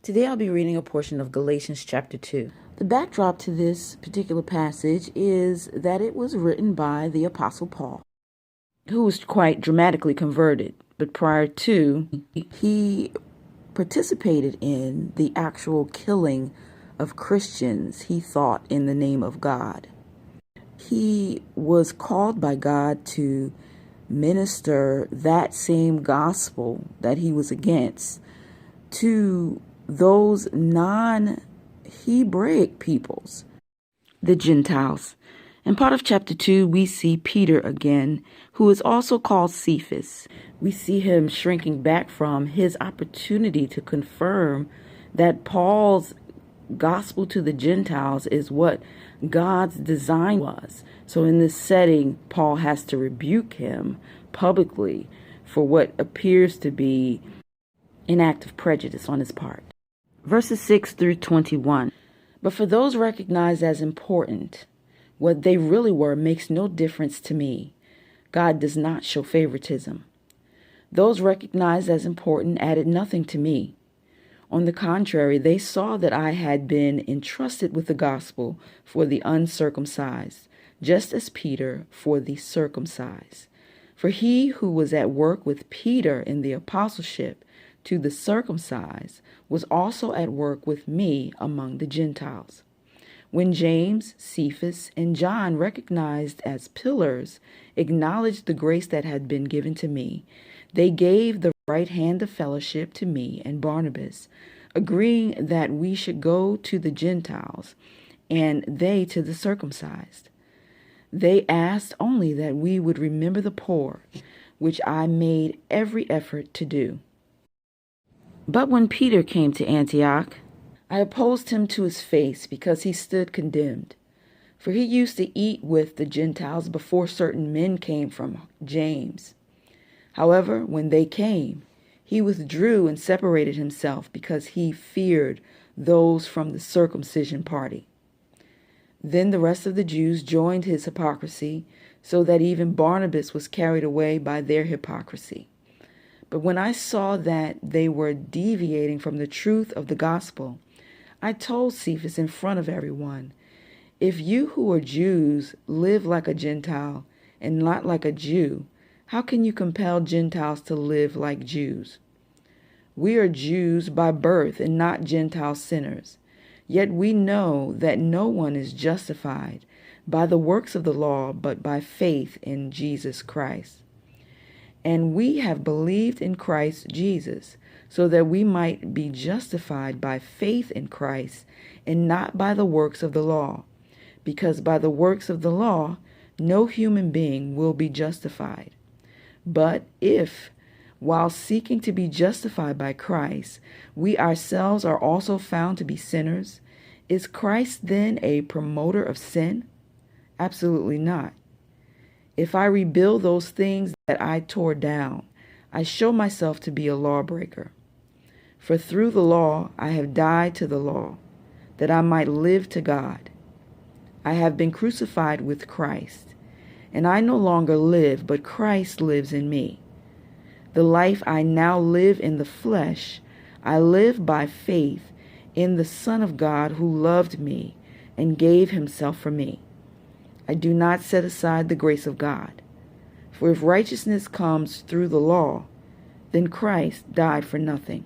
Today I'll be reading a portion of Galatians chapter 2. The backdrop to this particular passage is that it was written by the Apostle Paul, who was quite dramatically converted, but prior to, he participated in the actual killing of Christians, he thought, in the name of God. He was called by God to minister that same gospel that he was against to those non-Hebraic peoples, the Gentiles. In part of chapter 2, we see Peter again, who is also called Cephas. We see him shrinking back from his opportunity to confirm that Paul's gospel to the Gentiles is what God's design was. So in this setting, Paul has to rebuke him publicly for what appears to be an act of prejudice on his part. Verses 6 through 21. But for those recognized as important, what they really were makes no difference to me. God does not show favoritism. Those recognized as important added nothing to me. On the contrary, they saw that I had been entrusted with the gospel for the uncircumcised, just as Peter for the circumcised. For he who was at work with Peter in the apostleship to the circumcised was also at work with me among the Gentiles. When James, Cephas, and John, recognized as pillars, acknowledged the grace that had been given to me, they gave the right hand of fellowship to me and Barnabas, agreeing that we should go to the Gentiles, and they to the circumcised. They asked only that we would remember the poor, which I made every effort to do. But when Peter came to Antioch, I opposed him to his face because he stood condemned. For he used to eat with the Gentiles before certain men came from James. However, when they came, he withdrew and separated himself because he feared those from the circumcision party. Then the rest of the Jews joined his hypocrisy, so that even Barnabas was carried away by their hypocrisy. But when I saw that they were deviating from the truth of the gospel, I told Cephas in front of everyone, if you who are Jews live like a Gentile and not like a Jew, how can you compel Gentiles to live like Jews? We are Jews by birth and not Gentile sinners. Yet we know that no one is justified by the works of the law, but by faith in Jesus Christ. And we have believed in Christ Jesus, so that we might be justified by faith in Christ and not by the works of the law. Because by the works of the law, no human being will be justified. But if, while seeking to be justified by Christ, we ourselves are also found to be sinners, is Christ then a promoter of sin? Absolutely not. If I rebuild those things that I tore down, I show myself to be a lawbreaker. For through the law I have died to the law, that I might live to God. I have been crucified with Christ, and I no longer live, but Christ lives in me. The life I now live in the flesh, I live by faith in the Son of God who loved me and gave himself for me. I do not set aside the grace of God. For if righteousness comes through the law, then Christ died for nothing.